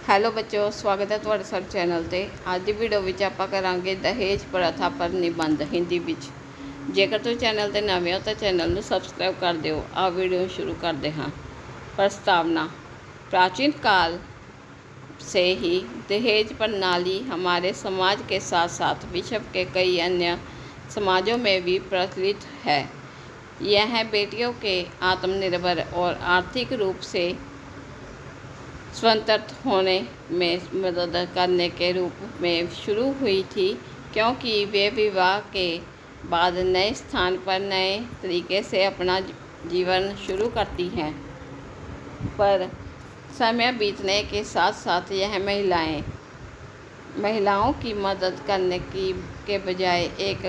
Hello ਬੱਚੋ, ਸਵਾਗਤ ਹੈ ਤੁਹਾਡਾ ਸਾਡੇ ਚੈਨਲ ਤੇ। ਅੱਜ ਦੀ ਵੀਡੀਓ ਵਿੱਚ ਆਪਾਂ ਕਰਾਂਗੇ ਦਹੇਜ ਪ੍ਰਥਾ ਪਰ ਨਿਬੰਧ ਹਿੰਦੀ ਵਿੱਚ। ਜੇਕਰ ਤੁਸੀਂ ਚੈਨਲ ਤੇ ਨਵੇਂ ਹੋ ਤਾਂ ਚੈਨਲ ਨੂੰ ਸਬਸਕ੍ਰਾइब कर दो। आप वीडियो शुरू करते हैं। प्रस्तावना। प्राचीन काल से ही दहेज प्रणाली हमारे समाज के साथ साथ विश्व के कई अन्य समाजों में भी प्रचलित है। यह बेटियों के आत्मनिर्भर और आर्थिक रूप से स्वतंत्र होने में मदद करने के रूप में शुरू हुई थी, क्योंकि वे विवाह के बाद नए स्थान पर नए तरीके से अपना जीवन शुरू करती हैं। पर समय बीतने के साथ साथ यह महिलाओं की मदद करने के बजाय एक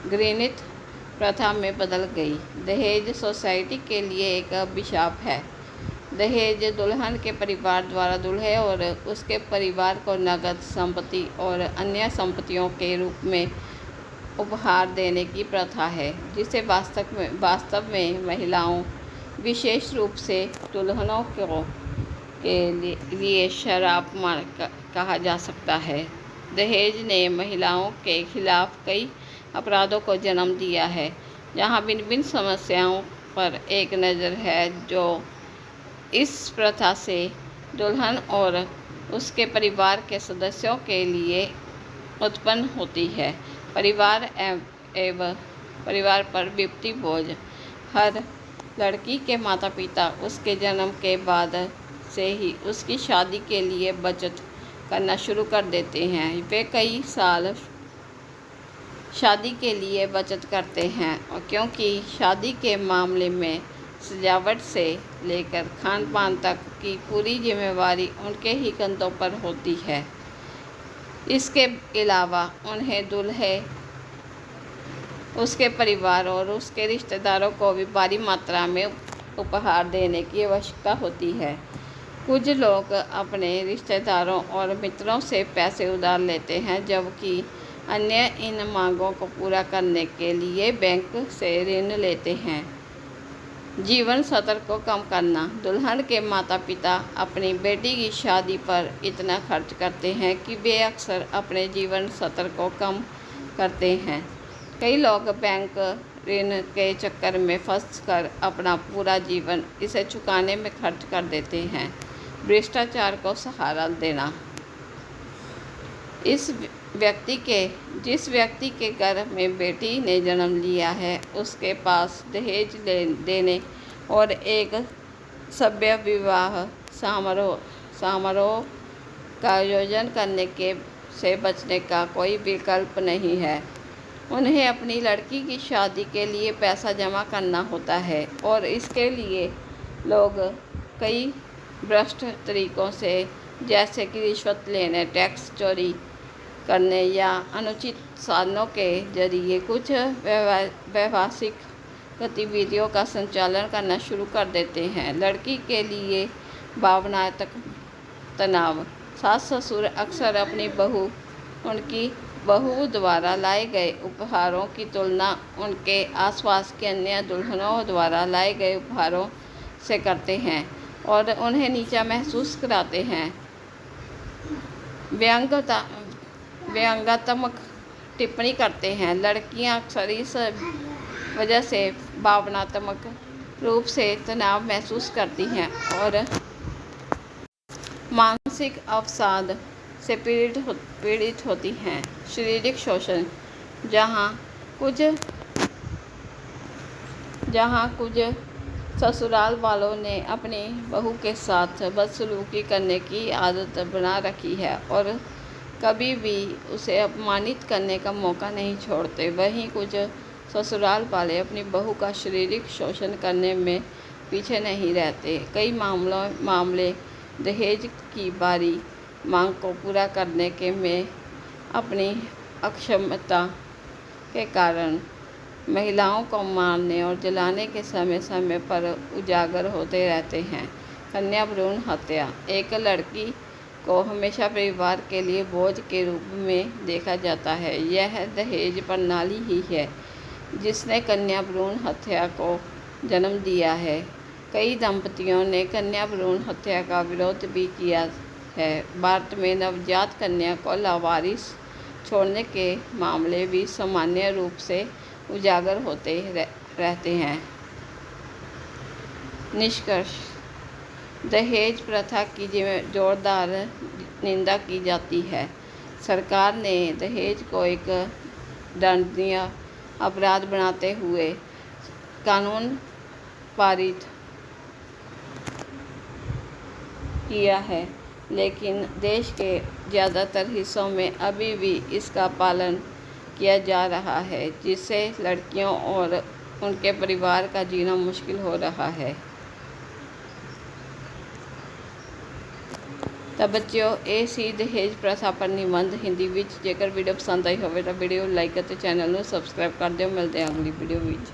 घृणित प्रथा में बदल गई। दहेज सोसाइटी के लिए एक अभिशाप है। दहेज दुल्हन के परिवार द्वारा दूल्हे और उसके परिवार को नकद संपत्ति और अन्य संपत्तियों के रूप में उपहार देने की प्रथा है, जिसे वास्तव में महिलाओं, विशेष रूप से दुल्हनों के लिए शराब कहा जा सकता है। दहेज ने महिलाओं के खिलाफ कई अपराधों को जन्म दिया है। यहाँ भिन्न भिन्न समस्याओं पर एक नज़र है जो इस प्रथा से दुल्हन और उसके परिवार के सदस्यों के लिए उत्पन्न होती है। परिवार पर विपत्ति बोझ। हर लड़की के माता पिता उसके जन्म के बाद से ही उसकी शादी के लिए बचत करना शुरू कर देते हैं। वे कई साल शादी के लिए बचत करते हैं, और क्योंकि शादी के मामले में सजावट से लेकर खान पान तक की पूरी जिम्मेवारी उनके ही कंधों पर होती है। इसके अलावा उन्हें दूल्हे, उसके परिवार और उसके रिश्तेदारों को भी भारी मात्रा में उपहार देने की आवश्यकता होती है। कुछ लोग अपने रिश्तेदारों और मित्रों से पैसे उधार लेते हैं, जबकि अन्य इन मांगों को पूरा करने के लिए बैंक से ऋण लेते हैं। जीवन स्तर को कम करना। दुल्हन के माता पिता अपनी बेटी की शादी पर इतना खर्च करते हैं कि वे अक्सर अपने जीवन स्तर को कम करते हैं। कई लोग बैंक ऋण के चक्कर में फंसकर अपना पूरा जीवन इसे चुकाने में खर्च कर देते हैं। भ्रष्टाचार को सहारा देना। जिस व्यक्ति के घर में बेटी ने जन्म लिया है, उसके पास दहेज देने और एक सभ्य विवाह समारोह का आयोजन करने से बचने का कोई विकल्प नहीं है। उन्हें अपनी लड़की की शादी के लिए पैसा जमा करना होता है, और इसके लिए लोग कई भ्रष्ट तरीकों से, जैसे कि रिश्वत लेने, टैक्स चोरी करने या अनुचित साधनों के जरिए कुछ व्यवसायिक गतिविधियों का संचालन करना शुरू कर देते हैं। लड़की के लिए भावनात्मक तनाव। सास ससुर अक्सर अपनी उनकी बहू द्वारा लाए गए उपहारों की तुलना उनके आसपास की अन्य दुल्हनों द्वारा लाए गए उपहारों से करते हैं और उन्हें नीचा महसूस कराते हैं। व्यंग्यात्मक टिप्पणी करते हैं। लड़कियां अक्सर इस वजह से भावनात्मक रूप से तनाव महसूस करती हैं और मानसिक अवसाद से पीड़ित होती हैं। शारीरिक शोषण। जहाँ कुछ ससुराल वालों ने अपनी बहू के साथ बदसलूकी करने की आदत बना रखी है और कभी भी उसे अपमानित करने का मौका नहीं छोड़ते, वहीं कुछ ससुराल वाले अपनी बहू का शारीरिक शोषण करने में पीछे नहीं रहते। कई मामले दहेज की भारी मांग को पूरा करने में अपनी अक्षमता के कारण महिलाओं को मारने और जलाने के समय पर उजागर होते रहते हैं। कन्या भ्रूण हत्या। एक लड़की को हमेशा परिवार के लिए बोझ के रूप में देखा जाता है। यह दहेज प्रणाली ही है जिसने कन्या भ्रूण हत्या को जन्म दिया है। कई दंपतियों ने कन्या भ्रूण हत्या का विरोध भी किया है। भारत में नवजात कन्या को लावारिस छोड़ने के मामले भी सामान्य रूप से उजागर होते रहते हैं। निष्कर्ष: दहेज प्रथा की जोरदार निंदा की जाती है। सरकार ने दहेज को एक दंडनीय अपराध बनाते हुए कानून पारित किया है, लेकिन देश के ज़्यादातर हिस्सों में अभी भी इसका पालन किया जा रहा है, जिससे लड़कियों और उनके परिवार का जीना मुश्किल हो रहा है। तो बच्चों, ਇਹ ਸੀ दहेज प्रथा पर निबंध हिंदी ਵਿੱਚ। ਜੇਕਰ ਵੀਡੀਓ ਪਸੰਦ ਆਈ ਹੋਵੇ ਤਾਂ ਵੀਡੀਓ ਲਾਈਕ ਅਤੇ ਚੈਨਲ ਨੂੰ ਸਬਸਕ੍ਰਾਈਬ ਕਰ ਦਿਓ। ਮਿਲਦੇ ਹਾਂ ਅਗਲੀ ਵੀਡੀਓ ਵਿੱਚ।